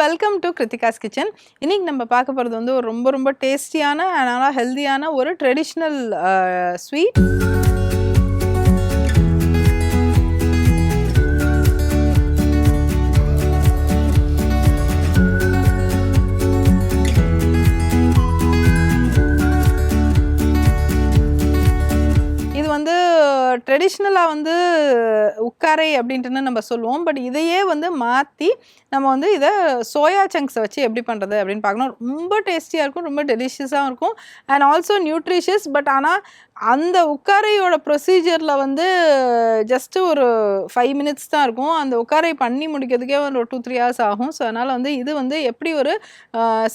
Welcome to Kiruthika's kitchen. இன்னைக்கு நம்ம பார்க்க போகிறது வந்து ஒரு ரொம்ப டேஸ்டியான ஆனால் ஹெல்தியான ஒரு ட்ரெடிஷ்னல் ஸ்வீட். இது வந்து ட்ரெடிஷ்னலாக வந்து உக்காரை அப்படின்ட்டுன்னு நம்ம சொல்லுவோம். பட் இதையே வந்து மாற்றி நம்ம வந்து இதை சோயா சங்க்ஸை வச்சு எப்படி பண்ணுறது அப்படின்னு பார்க்கணும். ரொம்ப டேஸ்டியாக இருக்கும், ரொம்ப டெலிஷியஸாகவும் இருக்கும் அண்ட் ஆல்சோ நியூட்ரிஷியஸ். பட் ஆனால் அந்த உக்காரையோட ப்ரொசீஜரில் வந்து ஜஸ்ட்டு ஒரு 5 மினிட்ஸ் தான் இருக்கும். அந்த உக்காரை பண்ணி முடிக்கிறதுக்கே ஒரு 2-3 ஹவர்ஸ் ஆகும். ஸோ அதனால் வந்து இது வந்து எப்படி ஒரு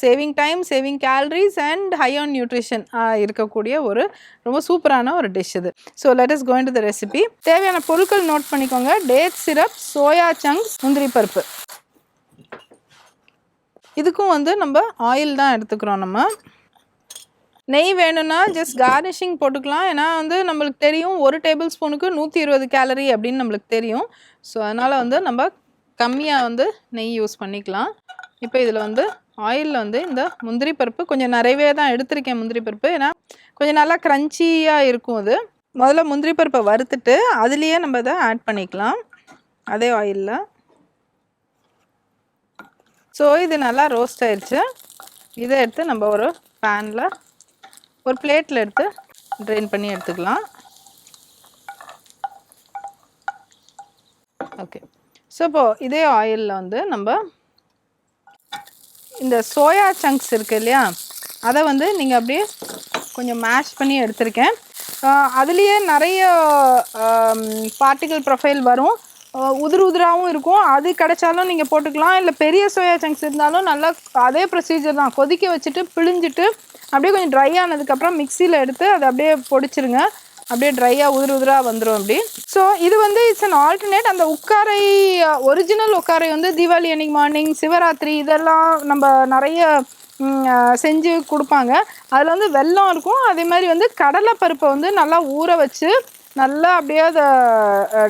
saving time, saving calories and high on nutrition இருக்கக்கூடிய ஒரு ரொம்ப சூப்பரான ஒரு டிஷ் இது. So let us go into the recipe. தேவையான பொருட்கள் நோட் பண்ணிக்கோங்க. டேட் சிரப், சோயா சங்க்ஸ், முந்திரி பருப்பு. இதுக்கும் வந்து நம்ம ஆயில் தான் எடுத்துக்கிறோம். நம்ம நெய் வேணும்னா ஜஸ்ட் கார்னிஷிங் போட்டுக்கலாம். ஏன்னா வந்து நம்மளுக்கு தெரியும் 1 டேபிள் ஸ்பூனுக்கு 120 கேலரி அப்படின்னு நம்மளுக்கு தெரியும். ஸோ அதனால் வந்து நம்ம கம்மியாக வந்து நெய் யூஸ் பண்ணிக்கலாம். இப்போ இதில் வந்து ஆயிலில் வந்து இந்த முந்திரி பருப்பு கொஞ்சம் நிறையவே தான் எடுத்திருக்கேன். முந்திரி பருப்பு ஏன்னா கொஞ்சம் நல்லா க்ரன்ச்சியாக இருக்கும். அது முதல்ல முந்திரி பருப்பை வறுத்துட்டு அதுலேயே நம்ம இதை ஆட் பண்ணிக்கலாம் அதே ஆயிலில். ஸோ இது நல்லா ரோஸ்ட் ஆயிடுச்சு. இதை எடுத்து நம்ம ஒரு பேனில் ஒரு பிளேட்டில் எடுத்து ட்ரெயின் பண்ணி எடுத்துக்கலாம். ஓகே. ஸோ இப்போது இதே ஆயிலில் வந்து நம்ம இந்த சோயா சங்க்ஸ் இருக்குது இல்லையா, அதை வந்து நீங்கள் அப்படியே கொஞ்சம் மேஷ் பண்ணி எடுத்திருக்கேன். அதுலேயே நிறைய பார்ட்டிகல் ப்ரொஃபைல் வரும், உதிராகவும் இருக்கும். அது கிடைச்சாலும் நீங்கள் போட்டுக்கலாம். இல்லை பெரிய சோயா சங்க்ஸ் இருந்தாலும் நல்லா அதே ப்ரொசீஜர் தான். கொதிக்க வச்சுட்டு பிழிஞ்சிட்டு அப்படியே கொஞ்சம் ட்ரை ஆனதுக்கப்புறம் மிக்சியில் எடுத்து அதை அப்படியே பொடிச்சிருங்க. அப்படியே ட்ரையாக உதிராக வந்துடும் அப்படி. ஸோ இது வந்து இட்ஸ் அன் ஆல்டர்னேட். அந்த உக்காரை ஒரிஜினல் உக்காரை வந்து தீபாவளி அன்னைக்கு மார்னிங், சிவராத்திரி இதெல்லாம் நம்ம நிறைய செஞ்சு கொடுப்பாங்க. அதில் வந்து வெல்லம் இருக்கும். அதே மாதிரி வந்து கடலைப்பருப்பை வந்து நல்லா ஊற வச்சு நல்லா அப்படியே அதை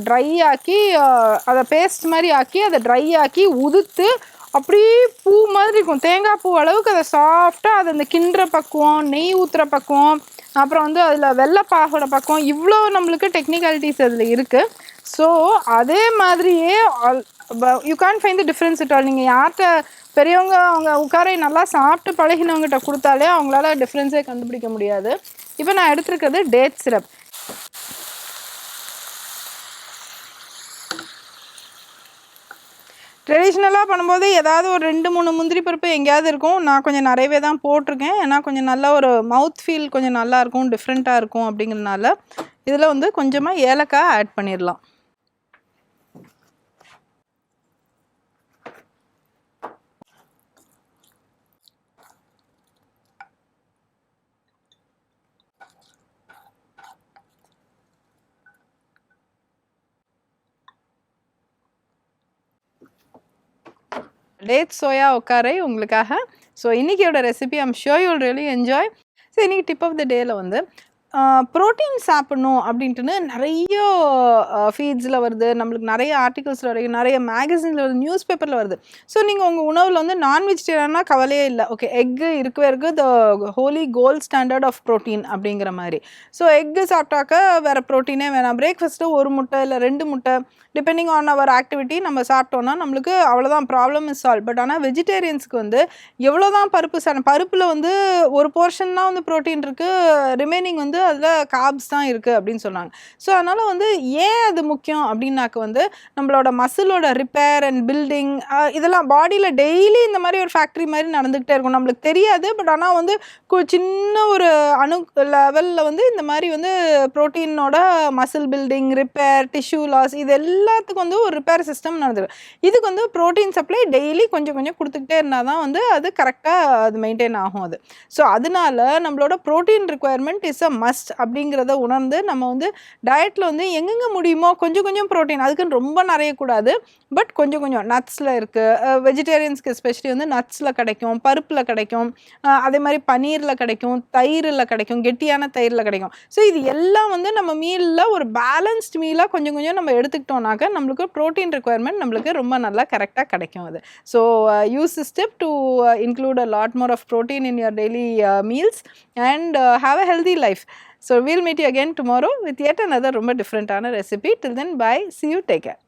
ட்ரை ஆக்கி அதை பேஸ்ட் மாதிரி ஆக்கி அதை ட்ரை ஆக்கி உதுத்து அப்படியே பூ மாதிரி இருக்கும். தேங்காய் பூ அளவுக்கு அதை சாஃப்டாக அதை அந்த கிண்டுற பக்குவம், நெய் ஊற்றுற பக்குவம், அப்புறம் வந்து அதில் வெள்ளைப்பாகோட பக்குவம், இவ்வளோ நம்மளுக்கு டெக்னிக்காலிட்டிஸ் அதில் இருக்குது. ஸோ அதே மாதிரியே you can find the difference it all. நீங்கள் யார்கிட்ட பெரியவங்க அவங்க உக்காரை நல்லா சாப்பிட்டு பழகினவங்ககிட்ட கொடுத்தாலே அவங்களால டிஃப்ரென்ஸே கண்டுபிடிக்க முடியாது. இப்போ நான் எடுத்துருக்கிறது டேட் சிரப். ட்ரெடிஷ்னலாக பண்ணும்போது ஏதாவது ஒரு 2-3 முந்திரி பருப்பு எங்கேயாவது இருக்கும். நான் கொஞ்சம் நிறையவே தான் போட்டிருக்கேன். ஏன்னா கொஞ்சம் நல்லா ஒரு மவுத் ஃபீல் கொஞ்சம் நல்லாயிருக்கும், டிஃப்ரெண்ட்டாக இருக்கும் அப்படிங்கிறதுனால. இதில் வந்து கொஞ்சமாக ஏலக்காய் ஆட் பண்ணிடலாம். டேட் சோயா உக்காரை உங்களுக்காக. ஸோ இன்றைக்கியோட recipe I'm sure you will really enjoy. So இன்றைக்கி டிப் ஆஃப் த டேயில் வந்து ப்ரோட்டீன் சாப்பிட்ணும் அப்படின்ட்டுன்னு நிறைய ஃபீட்ஸில் வருது, நம்மளுக்கு நிறைய ஆர்டிகல்ஸில் வருது, நிறைய மேகசினில் வருது, நியூஸ் பேப்பரில் வருது. ஸோ நீங்கள் உங்கள் உணவில் வந்து நான் வெஜிடேரியன்னா கவலையே இல்லை. ஓகே, எக்கு இருக்கவே இருக்குது, the holy gold standard of protein அப்படிங்கிற மாதிரி. ஸோ எக்கு சாப்பிட்டாக்க வேறு ப்ரோட்டீனே வேணாம். பிரேக்ஃபாஸ்ட்டு 1 முட்டை இல்லை 2 முட்டை டிபெண்டிங் ஆன் அவர் ஆக்டிவிட்டி நம்ம சாப்பிட்டோன்னா நம்மளுக்கு அவ்வளோதான், ப்ராப்ளம் இஸ் சால்வ். பட் ஆனால் வெஜிடேரியன்ஸுக்கு வந்து எவ்வளோ தான் பருப்பில் வந்து ஒரு போர்ஷன் தான் வந்து ப்ரோட்டீன் இருக்குது, ரிமைனிங் வந்து அதில் கார்ப்ஸ் தான் இருக்குது அப்படின்னு சொன்னாங்க. ஸோ அதனால் வந்து ஏன் அது முக்கியம் அப்படின்னாக்க வந்து நம்மளோட மசிலோட ரிப்பேர் அண்ட் பில்டிங் இதெல்லாம் பாடியில் டெய்லி இந்த மாதிரி ஒரு ஃபேக்ட்ரி மாதிரி நடந்துக்கிட்டே இருக்கும். நம்மளுக்கு தெரியாது. பட் ஆனால் வந்து சின்ன ஒரு அணு லெவலில் வந்து இந்த மாதிரி வந்து ப்ரோட்டீனோட muscle building, repair, tissue loss இது எல்லாத்துக்கும் வந்து ஒரு ரிப்பேர் சிஸ்டம் நடந்துடும். இதுக்கு வந்து ப்ரோட்டீன் சப்ளை டெய்லி கொஞ்சம் கொஞ்சம் கொடுத்துக்கிட்டே இருந்தால் தான் வந்து அது கரெக்டாக அது மெயின்டைன் ஆகும் அது. ஸோ அதனால நம்மளோட protein requirement is a must அப்படிங்கிறத உணர்ந்து நம்ம வந்து டயட்டில் வந்து எங்கெங்கே முடியுமோ கொஞ்சம் கொஞ்சம் ப்ரோட்டீன், அதுக்குன்னு ரொம்ப நிறைய கூடாது, பட் கொஞ்சம் கொஞ்சம் நட்ஸில் இருக்குது, வெஜிடேரியன்ஸ்க்கு எஸ்பெஷலி வந்து நட்ஸில் கிடைக்கும், பருப்பில் கிடைக்கும், அதே மாதிரி பன்னீரில் கிடைக்கும், தயிரில் கிடைக்கும், கெட்டியான தயிரில் கிடைக்கும். ஸோ இது எல்லாம் வந்து நம்ம மீலில் ஒரு பேலன்ஸ்ட் மீலாக கொஞ்சம் கொஞ்சம் நம்ம எடுத்துக்கிட்டோம்னாக்க நம்மளுக்கு ப்ரோட்டீன் ரெக்குயர்மெண்ட் நம்மளுக்கு ரொம்ப நல்லா கரெக்டாக கிடைக்கும் அது. So use this tip to include a lot more of protein in your daily meals and have a healthy life. So we'll meet you again tomorrow with yet another ரொம்ப different recipe. Till then, bye. See you. Take care.